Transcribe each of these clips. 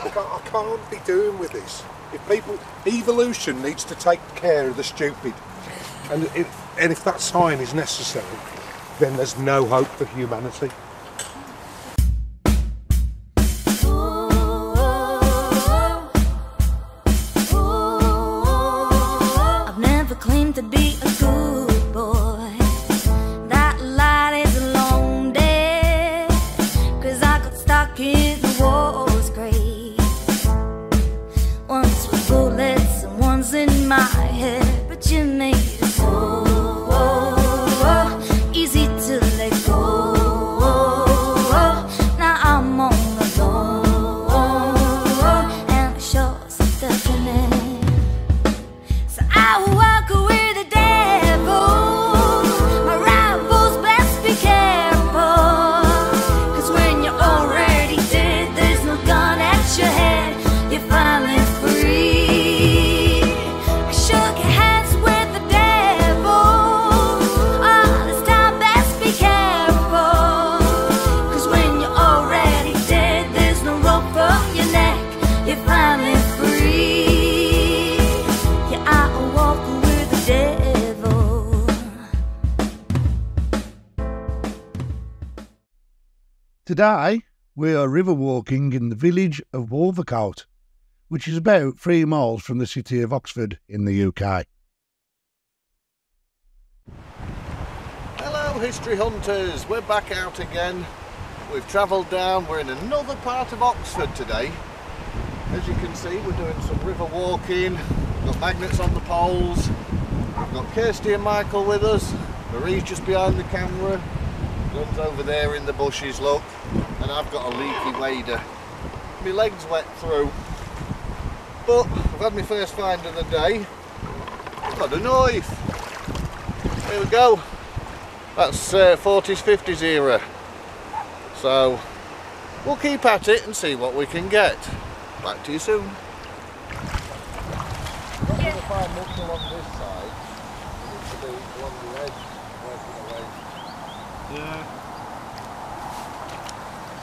I can't be doing with this. If people, evolution needs to take care of the stupid, and if that sign is necessary, then there's no hope for humanity. I've never claimed to be a good boy. That light is a long day, 'cause I got stuck in the war's grave. Once with bullets and one's in my head, but you made it so easy to let go. Now I'm on the road, and it shows the definite. So I walk with the devil. My rivals, best be careful, 'cause when you're already dead, there's no gun at your head. You're finally free. I shook hands with the devil. Oh, this time best be careful, 'cause when you're already dead, there's no rope from your neck. You're finally free. Yeah, I walk with the devil. Today, we are river walking in the village of Wolvercote, which is about 3 miles from the city of Oxford in the UK. Hello history hunters, we're back out again. We've travelled down, we're in another part of Oxford today. As you can see, we're doing some river walking. We've got magnets on the poles. We've got Kirsty and Michael with us. Marie's just behind the camera. Gunn's over there in the bushes, look. And I've got a leaky wader. My leg's wet through. But I've had my first find of the day. I've got a knife. Here we go. That's 40s, 50s era. So we'll keep at it and see what we can get. Back to you soon. Not going to find much along this side. It needs to be along the edge, working away. Yeah.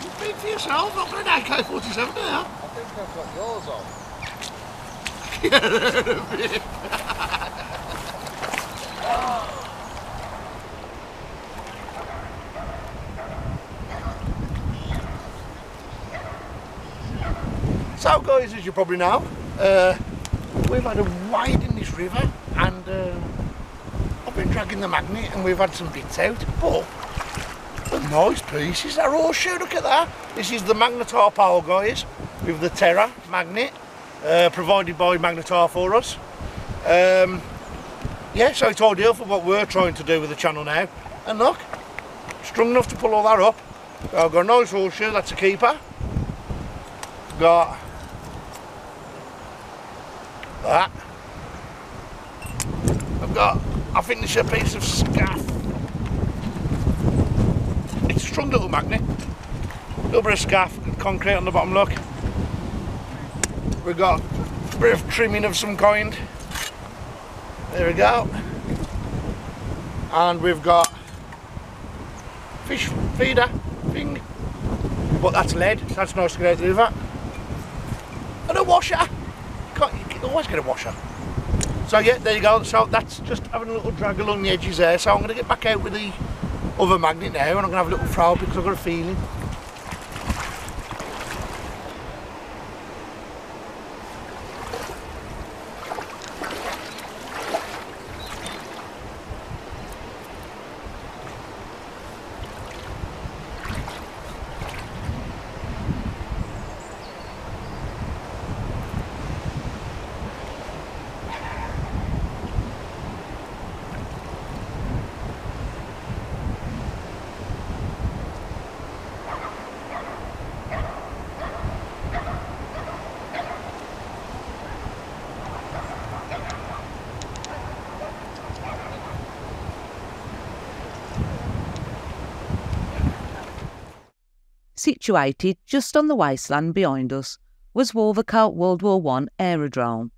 You speak for yourself, I've got an AK-47 now. I think I've got yours on. So guys, as you probably know, we've had a wade in this river, and I've been dragging the magnet and we've had some bits out, but they're nice pieces. They're horseshoe, look at that. This is the Magnetar pole, guys, with the Terra magnet, provided by Magnetar for us. Yeah, so it's ideal for what we're trying to do with the channel now. And look, strong enough to pull all that up. So I've got a nice horseshoe, that's a keeper. Got that. I've got, I think this is a piece of scaff. It's a strong little magnet. A little bit of scaff, concrete on the bottom, look. We've got a bit of trimming of some kind. There we go. And we've got fish feeder thing. But that's lead, so that's nice to get out the river. And a washer. You can always get a washer. So yeah, there you go. So that's just having a little drag along the edges there. So I'm going to get back out with the other magnet now, and I'm going to have a little throw because I've got a feeling. Situated just on the wasteland behind us was Wolvercote World War I aerodrome.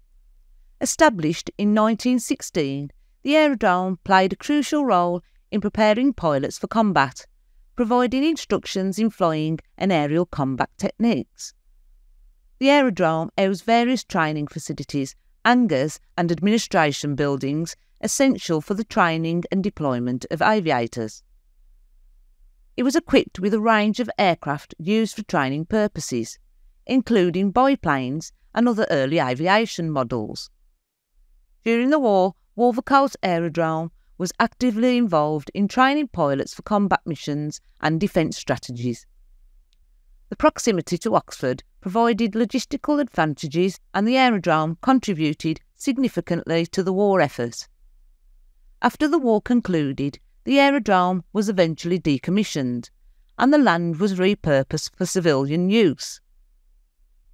Established in 1916, the aerodrome played a crucial role in preparing pilots for combat, providing instructions in flying and aerial combat techniques. The aerodrome housed various training facilities, hangars and administration buildings essential for the training and deployment of aviators. It was equipped with a range of aircraft used for training purposes, including biplanes and other early aviation models. During the war, Wolvercote Aerodrome was actively involved in training pilots for combat missions and defence strategies. The proximity to Oxford provided logistical advantages, and the aerodrome contributed significantly to the war effort. After the war concluded, the aerodrome was eventually decommissioned, and the land was repurposed for civilian use.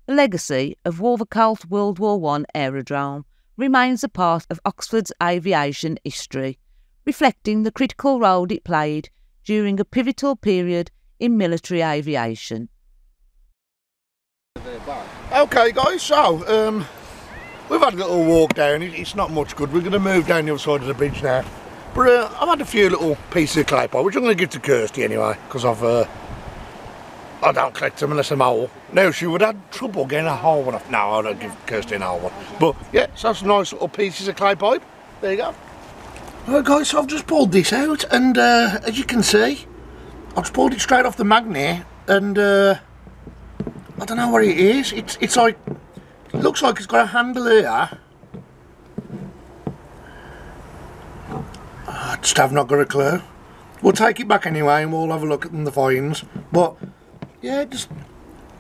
The legacy of Wolvercote World War I Aerodrome remains a part of Oxford's aviation history, reflecting the critical role it played during a pivotal period in military aviation. Okay guys, so we've had a little walk down. It's not much good. We're going to move down the other side of the bridge now. But I've had a few little pieces of clay pipe, which I'm going to give to Kirsty anyway, because I don't collect them unless I'm whole. No, she would have trouble getting a whole one. No, I don't give Kirsty a whole one. But yeah, so some nice little pieces of clay pipe. There you go. Alright guys, so I've just pulled this out, and as you can see, I've just pulled it straight off the magnet, and I don't know what it is. It's like, it looks like it's got a handle here. I just have not got a clue. We'll take it back anyway and we'll have a look at the finds. But yeah, it just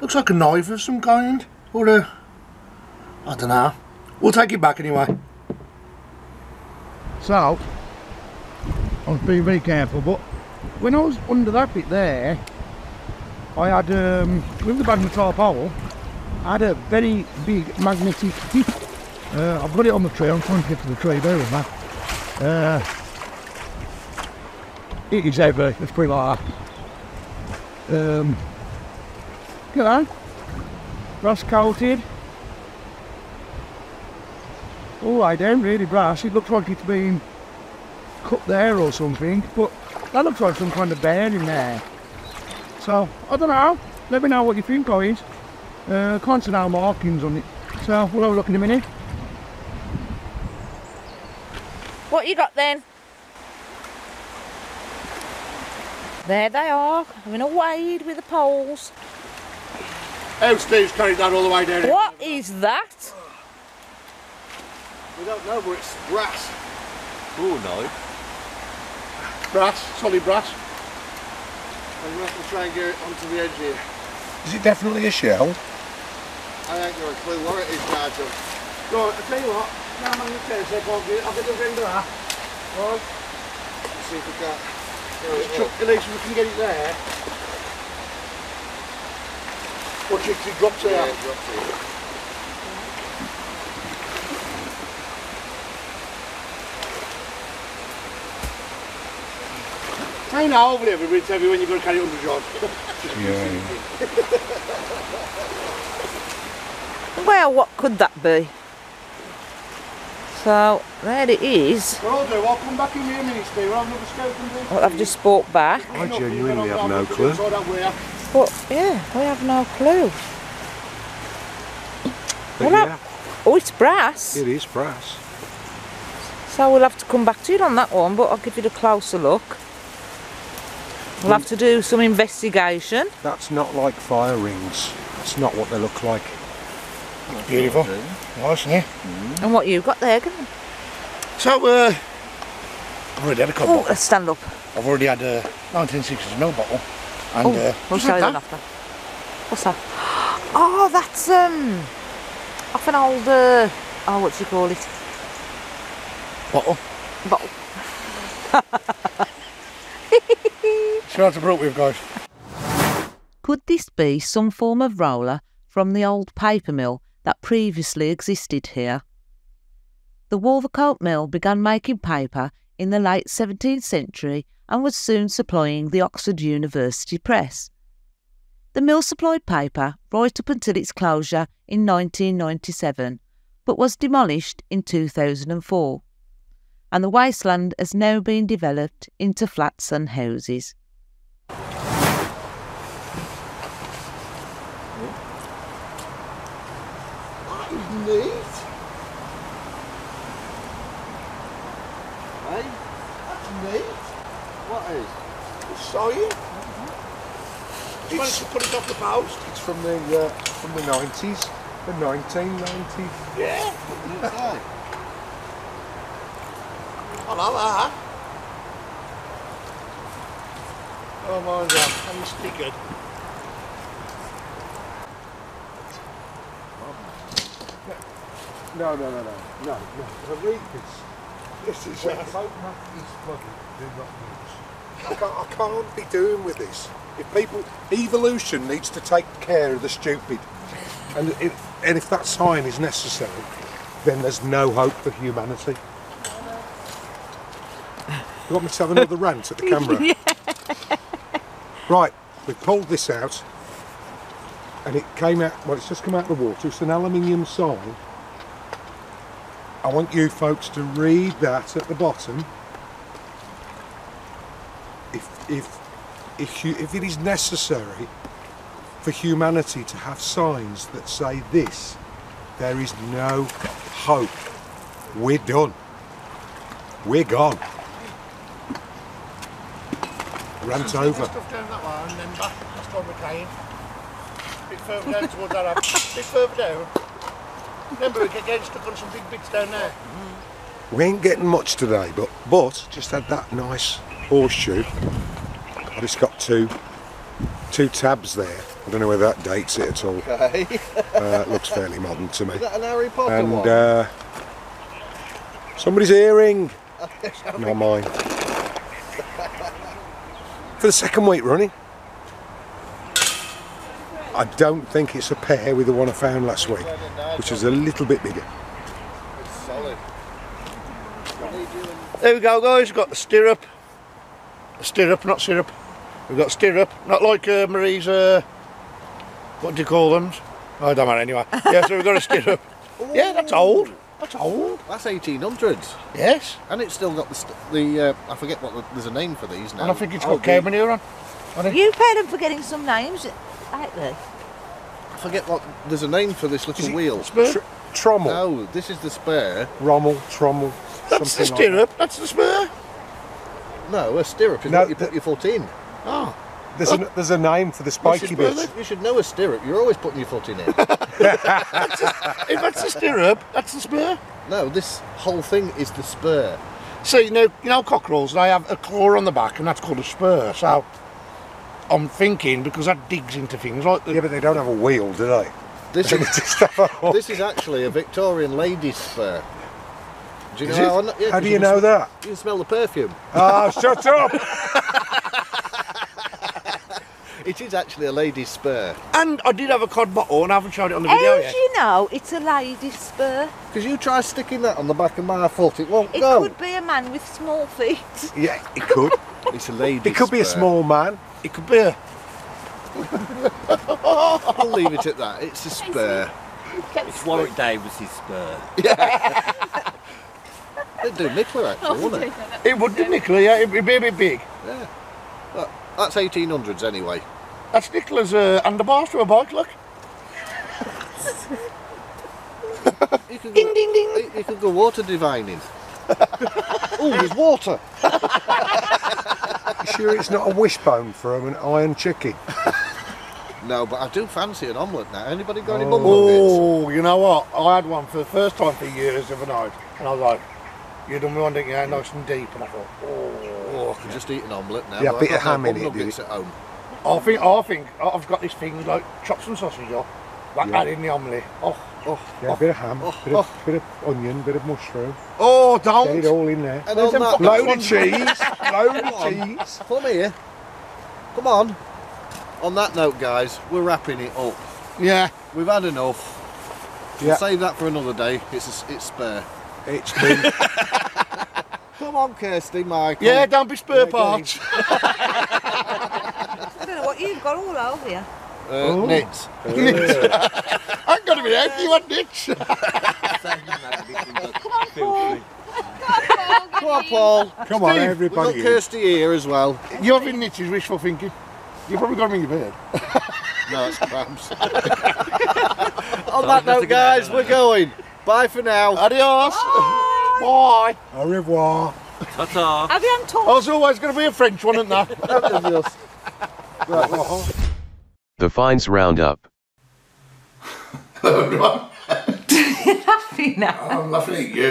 looks like a knife of some kind, or I don't know. We'll take it back anyway. So, I was being very careful, but when I was under that bit there, I had, with the magnetar pole, I had a very big magnetic tip. I've got it on the tree. I'm trying to get to the tree, bear with me. It is heavy, let's put it like that. You know, brass coated. All right then, really brass. It looks like it's been cut there or something, but that looks like some kind of bearing there. So, I don't know. Let me know what you think, guys. Can't see no markings on it. So, we'll have a look in a minute. What you got then? There they are, having a wade with the poles. Oh, Steve's carried that all the way down. What is that? We don't know, but it's brass. Oh no. Brass, solid brass. I'm going to have to try and get it onto the edge here. Is it definitely a shell? I ain't got a clue what it is, Nigel. Right, I'll tell you what. Now I'm on the terrace, I'll get the other end of that. Right. Let's see if we can. At least we can get it there. Watch it drops there. Yeah, it drops here. I know, over everybody tell me when you're going to carry it 100 yards. Well, what could that be? So, there it is. Well, I'll do. I'll come back in here a minute, Steve. I'll have another scope and do. Well, I've just spoke back. I genuinely have no clue. But, yeah, we have no clue. But Well, yeah, Oh, it's brass. it is brass. So we'll have to come back to it on that one, but I'll give it a closer look. We'll have to do some investigation. That's not like fire rings. That's not what they look like. Beautiful. Nice, isn't it? And what you got there, Gavin? So, I've already had a couple. Oh, let's stand up. I've already had a 1960s milk bottle. And, We'll just show like you that that. after. What's that? Oh, that's off an old oh, what do you call it? Bottle. Bottle. See what I brought with, guys. Could this be some form of roller from the old paper mill that previously existed here? The Wolvercote Mill began making paper in the late 17th century and was soon supplying the Oxford University Press. The mill supplied paper right up until its closure in 1997, but was demolished in 2004, and the wasteland has now been developed into flats and houses. That is neat. Hey? That's neat. What is? The sign. Just managed to put it off the post. It's from the 90s, the 1990s. Yeah. What does it say? I like that. Oh, mine's on. I'm stickered. No. Now read this. This is when folk have is bloody do not use. I can't be doing with this. If people, evolution needs to take care of the stupid, and if that sign is necessary, then there's no hope for humanity. You want me to have another rant at the camera? Yeah. Right, we've pulled this out, and it came out. Well, it's just come out of the water. It's an aluminium sign. I want you folks to read that at the bottom. If it is necessary for humanity to have signs that say this, there is no hope. We're done. We're gone. Rant over. Stuff down that way and then back. That's what we're carrying. A bit further down towards that. A bit further down. Remember, we get getting stuck on some big bits down there. We ain't getting much today, but just had that nice horseshoe. I've just got two tabs there. I don't know whether that dates it at all. Okay. It looks fairly modern to me. Is that an Harry Potter And one? somebody's earring. Not mine. For the second week running. I don't think it's a pair with the one I found last week, which is a little bit bigger. It's solid. There we go, guys. We've got the stirrup. Stirrup, not syrup. We've got stirrup, not like Marie's. What do you call them? Oh, I don't matter anyway. Yeah, so we've got a stirrup. Yeah, that's old. That's old. That's 1800s. Yes. And it's still got the I forget there's a name for these now. And I think it's got cow manure on. You pay them for getting some names, lately. I forget there's a name for this little wheel. Spur? Trommel. No, this is the spur. Rommel, trommel. That's the something stirrup. That's the spur. No, a stirrup is No, what you put your foot in. Oh. There's a name for the spiky spur bit. You should know a stirrup. You're always putting your foot in it. If that's the stirrup, that's the spur. No, this whole thing is the spur. So you know cockerels, they have a claw on the back, and that's called a spur. So I'm thinking because that digs into things like the, Yeah, but they don't have a wheel, do they? This is actually a Victorian lady's spur. Do you know how? Yeah, How 'cause do you know that? You can smell the perfume. Ah, shut up! It is actually a lady's spur. And I did have a cod bottle, and I haven't showed it on the video How yet. do you know it's a lady's spur? Because you try sticking that on the back of my foot, it won't It go. could be a man with small feet. Yeah, it could. It's a lady's It could be a spur. small man. It could be a. I'll leave it at that. It's a spur. It's Warwick Davis's spur. It'd do Nicola actually, wouldn't it? It would do Nicola, yeah. It'd be a bit big. Yeah. Well, that's 1800s anyway. That's Nicola's underbars to a bike, look. You could go, Ding, ding, ding. You could go water divining. Oh, there's water. You sure it's not a wishbone from an iron chicken? No, but I do fancy an omelette now. Anybody got any bum nuggets? Oh, you know what? I had one for the first time for years of a night, and I was like, you done me one, didn't you? Nice and deep, and I thought, Oh, I can just eat an omelette now. Yeah, but a bit I've of got ham no in bum it, do nuggets at home. I think I've got this thing like chops and sausage, like that in the omelette. Oh, Yeah, a bit of ham, bit of onion, bit of mushroom. oh, Get don't. it all in there. And on that, Load of cheese, load of cheese. come here. Come on. On that note, guys, we're wrapping it up. Yeah. We've had enough. We'll Yeah. save that for another day. It's spare. It's been Come on, Kirsty, Michael. Yeah, don't be spare parts. I don't know what you've got all over you. Knits. I'm going to be out, you want niche. Come on, Paul. come on, Steve, We've got everybody. Kirsty here as well. You having niche is wishful thinking. You probably got them in your bed. No, it's cramps. on that note, guys, we're going. Bye for now. Adios. Bye. Au revoir. Ta-ta. Have you on top? I was always going to be a French one, isn't there? The Finds Roundup. Hello, everyone. You're laughing now. I'm laughing at you,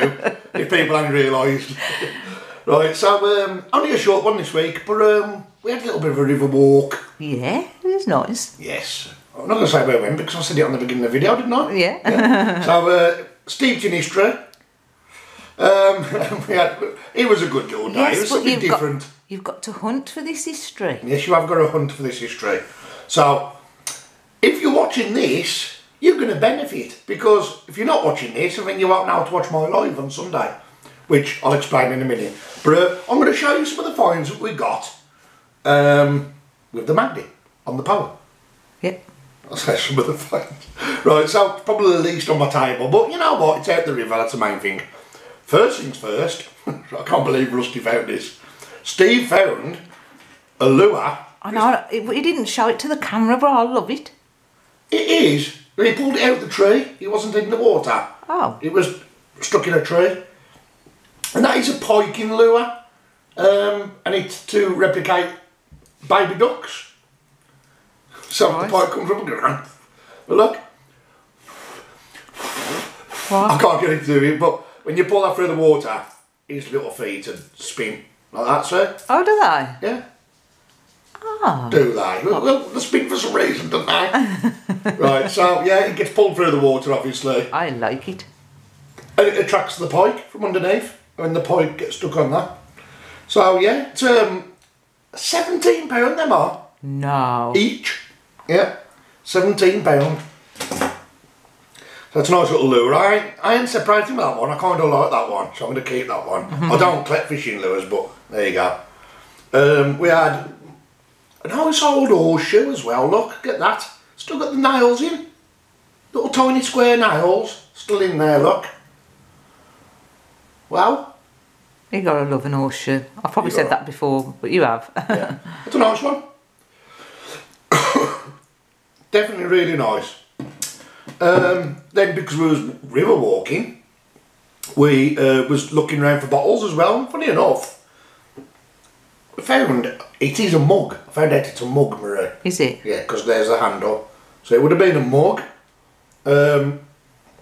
if people haven't realised. Right, so only a short one this week, but we had a little bit of a river walk. Yeah, it was nice. Yes. I'm not going to say where we went because I said it on the beginning of the video, didn't I? Yeah. So, steeped in history. It was a good little day. It was something different. You've got to hunt for this history. Yes, you have got to hunt for this history. So, if you're watching this, you're going to benefit, because if you're not watching this, I mean, you won't know how to watch my live on Sunday, which I'll explain in a minute. But I'm going to show you some of the finds that we got with the magnet on the pole. Yep. I'll say some of the finds. Right, so probably the least on my table, but you know what? It's out the river, that's the main thing. First things first, I can't believe Rusty found this. Steve found a lure. I know, he didn't show it to the camera, but I love it. It is. He pulled it out the tree. It wasn't in the water. Oh. It was stuck in a tree. And that is a piking lure. And it's to replicate baby ducks. So Nice. the pike comes up and goes, but look. What? I can't get it to do it, but when you pull that through the water, his little feet would spin like that, sir. Oh, do they? Yeah. Oh. Do they? Well, they spin for some reason, don't they? Right, so yeah, it gets pulled through the water, obviously. I like it. And it attracts the pike from underneath, and the pike gets stuck on that. So yeah, it's £17 them are. No. Each. Yeah, £17. So it's a nice little lure. I ain't separating that one. I kind of like that one, so I'm going to keep that one. I don't collect fishing lures, but there you go. We had a nice old horseshoe as well. Look at that. Still got the nails in. Little tiny square nails still in there. Look. Wow. You gotta love an horseshoe. I've probably said that before, but you have. Yeah, it's a nice one. Definitely really nice. Then because we was river walking, we was looking around for bottles as well. And funny enough, we found it is a mug. I found out it's a mug, Marie. Is it? Yeah, because there's the handle. So it would have been a mug. I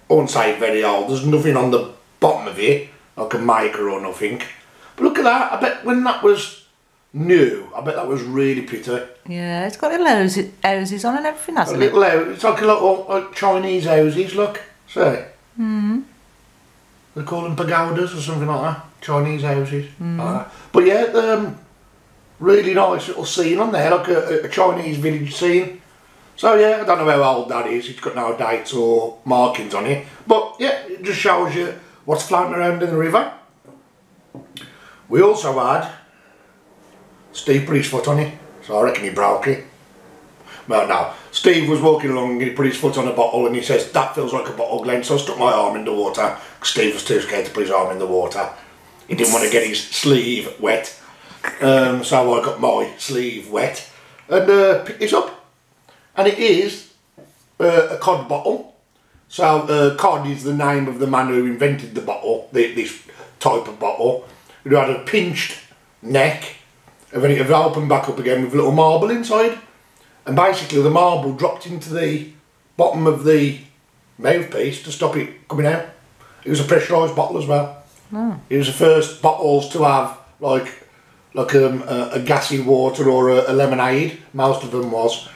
wouldn't say very old. There's nothing on the bottom of it, like a maker or nothing. But look at that. I bet when that was new, I bet that was really pretty. Yeah, it's got little houses on and everything, hasn't A it? little house. It's like a little like Chinese houses, look. See? They call them pagodas or something like that. Chinese houses. Like that. But yeah, really nice little scene on there, like a Chinese village scene. So yeah, I don't know how old that is. It's got no dates or markings on it. But yeah, it just shows you what's floating around in the river. We also had Steve put his foot on it, so I reckon he broke it. Well, no. Steve was walking along and he put his foot on a bottle and he says, that feels like a bottle, Glenn. So I stuck my arm in the water. Steve was too scared to put his arm in the water. He didn't want to get his sleeve wet. So I got my sleeve wet and picked this up. And it is a cod bottle. So cod is the name of the man who invented the bottle, this type of bottle. It had a pinched neck, and then it opened back up again with a little marble inside. And basically the marble dropped into the bottom of the mouthpiece to stop it coming out. It was a pressurised bottle as well. Oh. It was the first bottles to have like a gassy water or a lemonade. Most of them was.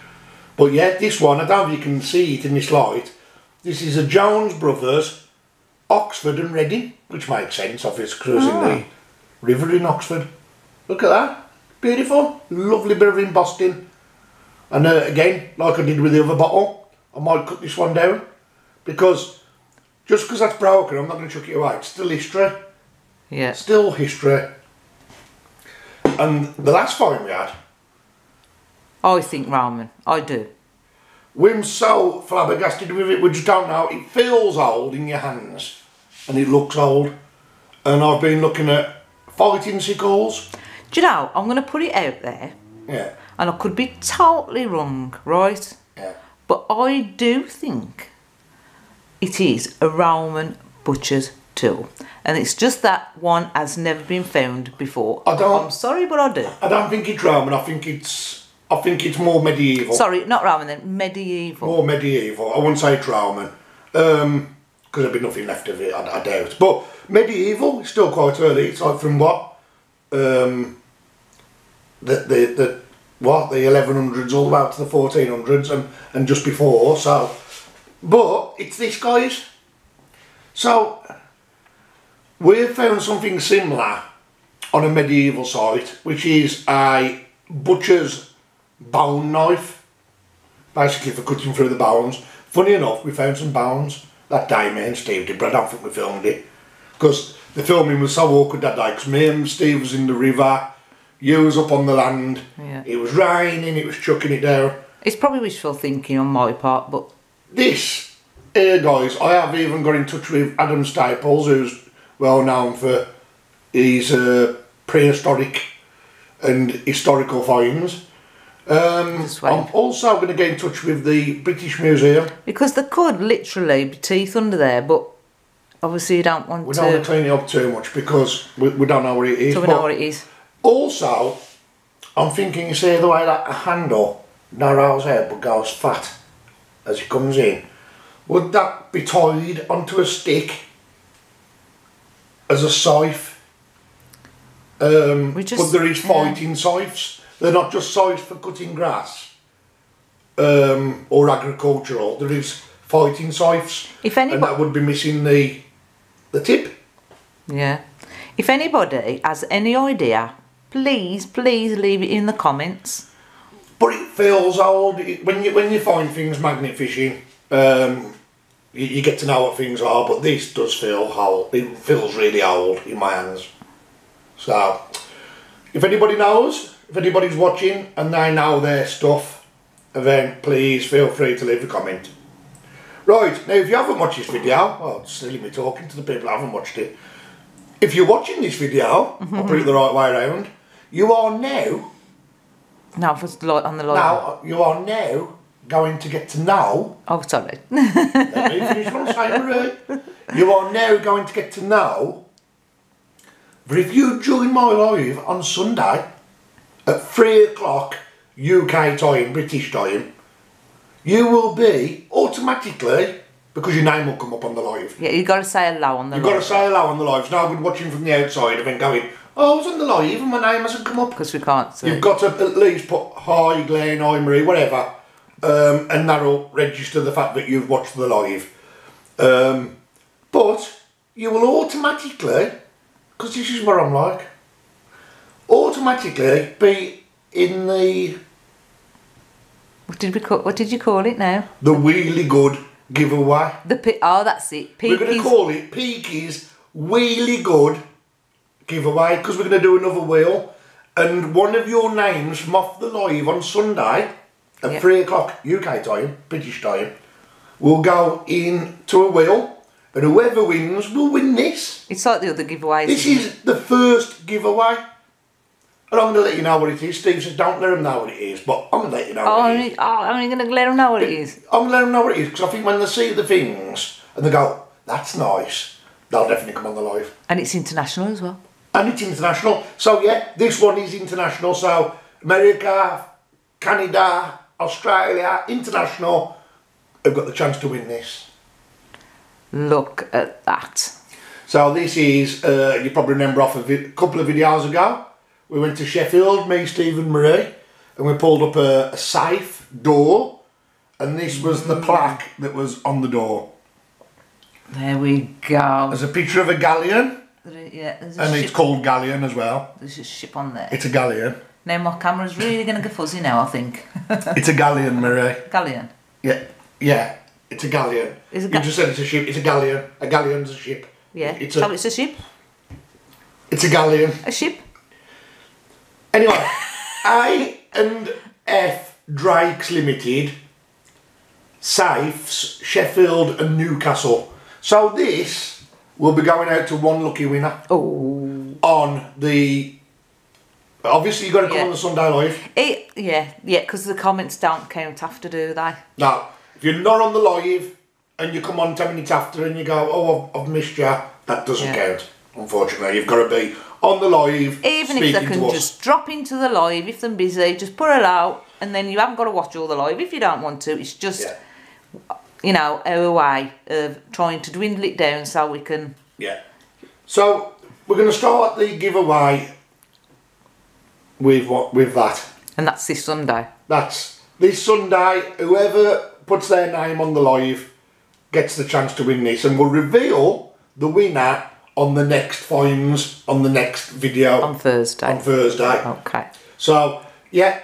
But yeah, this one, I don't know if you can see it in this light. This is a Jones Brothers, Oxford and Reading, which makes sense, obviously, because it was in the river in Oxford. Look at that. Beautiful. Lovely bit of embossing. And again, like I did with the other bottle, I might cut this one down. Because just because that's broken, I'm not going to chuck it away. It's still history. Yeah. Still history. And the last find we had, I think ramen. I do. we're so flabbergasted with it, we just don't know. It feels old in your hands. And it looks old. And I've been looking at fighting sickles. Do you know, I'm going to put it out there. Yeah. And I could be totally wrong, right? Yeah. But I do think It is a Roman butcher's tool. And it's just that one has never been found before. I'm sorry, but I do. I don't think it's Roman. I think it's more medieval. Sorry, not Roman then. Medieval. More medieval. I wouldn't say it's Roman. Because there'd be nothing left of it, I doubt. But medieval is still quite early. It's like from what? The 1100s all the way up to the 1400s and just before. So, but it's this, guys. So we've found something similar on a medieval site, which is a butcher's bone knife, basically for cutting through the bones. Funny enough, we found some bones that day, me and Steve did, but I don't think we filmed it because the filming was so awkward that day because me and Steve was in the river, you was up on the land, it was raining, it was chucking it down. It's probably wishful thinking on my part, but... This here, guys, I have even got in touch with Adam Staples, who's well known for his prehistoric and historical finds. I'm also going to get in touch with the British Museum. Because there could literally be teeth under there, but obviously you don't want to... We don't want to clean it up too much because we don't know what it is. So we know what it is. Also, I'm thinking, you see the way that handle narrows out but goes fat as it comes in, would that be tied onto a stick as a scythe? But there is fighting scythes. They're not just scythes for cutting grass or agricultural. There is fighting scythes, and that would be missing the tip. Yeah. If anybody has any idea, please leave it in the comments. But it feels old when you find things magnet fishing. You get to know what things are, but this does feel old. It feels really old in my hands. So, if anybody knows, if anybody's watching and they know their stuff, then please feel free to leave a comment. Right, now if you haven't watched this video, well, it's silly me talking to the people who haven't watched it. If you're watching this video, I'll put it the right way around, you are now... No, on the light. Now, you are now going to get to know... Oh, sorry. Let me finish what I'm saying, Marie. You are now going to get to know that if you join my live on Sunday at 3 o'clock UK time, British time, you will be automatically, because your name will come up on the live. Yeah, you've got to say hello on the live. You've got to say hello on the live. It's no good watching from the outside and then going, oh, I was on the live and my name hasn't come up. Because we can't see. You've got to at least put hi Glenn, hi Marie, whatever, and that'll register the fact that you've watched the live. But you will automatically, because this is what I'm like, automatically be in the... What did you call it now? The Wheelie Good giveaway. Oh, that's it. We're going to call it Peaky's Wheelie Good giveaway because we're going to do another wheel, and one of your names from off the live on Sunday at 3 o'clock UK time, British time, will go into a wheel, and whoever wins will win this. It's like the other giveaways. This is the first giveaway, and I'm going to let you know what it is. Steve says don't let them know what it is, but I'm going to let you know what it is. I'm going to let them know what it is. I'm going to let them know what it is because I think when they see the things and they go, that's nice, they'll definitely come on the live. And it's international as well. And it's international. So yeah, this one is international. So America, Canada, Australia, international have got the chance to win this. Look at that. So this is, you probably remember off a couple of videos ago, we went to Sheffield, me, Steve and Marie, and we pulled up a safe door, and this was the plaque that was on the door. There we go. There's a picture of a galleon. Yeah, there's a and ship. it's called galleon as well. There's a ship on there. It's a galleon. Now my camera's really going to go fuzzy now, I think. It's a galleon, Marie. Galleon? Yeah, it's a galleon. You just said it's a ship, it's a galleon. A galleon's a ship. Yeah, it's a ship? It's a galleon. A ship? Anyway, A&F Drakes Limited, safes, Sheffield and Newcastle. So this will be going out to one lucky winner. Oh. On the... Obviously you've got to come on the Sunday live. Yeah, because the comments don't count after, do they? No. If you're not on the live, and you come on 10 minutes after and you go, oh, I've missed you, that doesn't count, unfortunately. You've got to be on the live, even if they can just drop into the live, if they're busy, just put it out, and then you haven't got to watch all the live if you don't want to. It's just, you know, our way of trying to dwindle it down so we can... Yeah. So, we're going to start the giveaway with that. And that's this Sunday. That's this Sunday. Whoever puts their name on the live gets the chance to win this, and we'll reveal the winner on the next Finds, on the next video. On Thursday. On Thursday. Okay. So, yeah,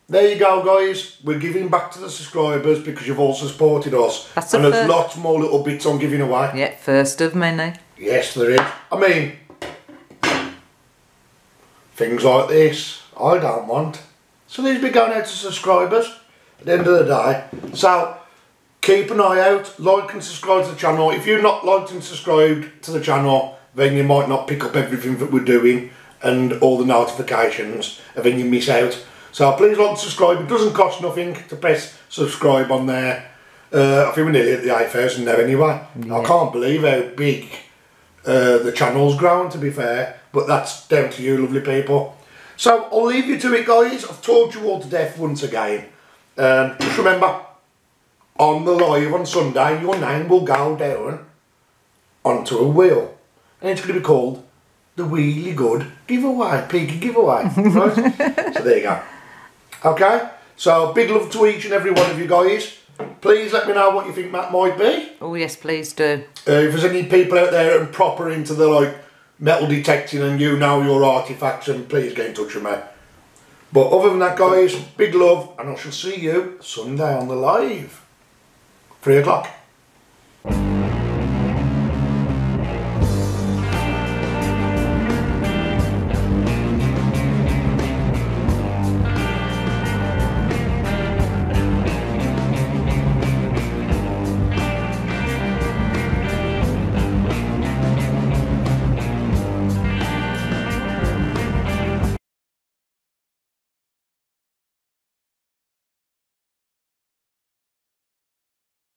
there you go, guys. We're giving back to the subscribers because you've also supported us. That's and there's lots more little bits I'm giving away. Yeah, first of many. Yes, there is. I mean, things like this, I don't want. So these be going out to subscribers at the end of the day. So, keep an eye out, like and subscribe to the channel. If you're not liked and subscribed to the channel, then you might not pick up everything that we're doing and all the notifications, and then you miss out. So please like and subscribe. It doesn't cost nothing to press subscribe on there. I think we're nearly at the 8,000 now anyway. Yeah. I can't believe how big the channel's grown, to be fair, but that's down to you lovely people. So I'll leave you to it, guys. I've talked you all to death once again. Just remember, on the live on Sunday, your name will go down onto a wheel, and it's going to be called the Really Good Giveaway, Peaky Giveaway, right? So there you go. Okay, so big love to each and every one of you guys. Please let me know what you think that might be. Oh yes, please do. If there's any people out there and proper into the like metal detecting and you know your artifacts, and please get in touch with me. But other than that, guys, big love, and I shall see you Sunday on the live. 3 o'clock.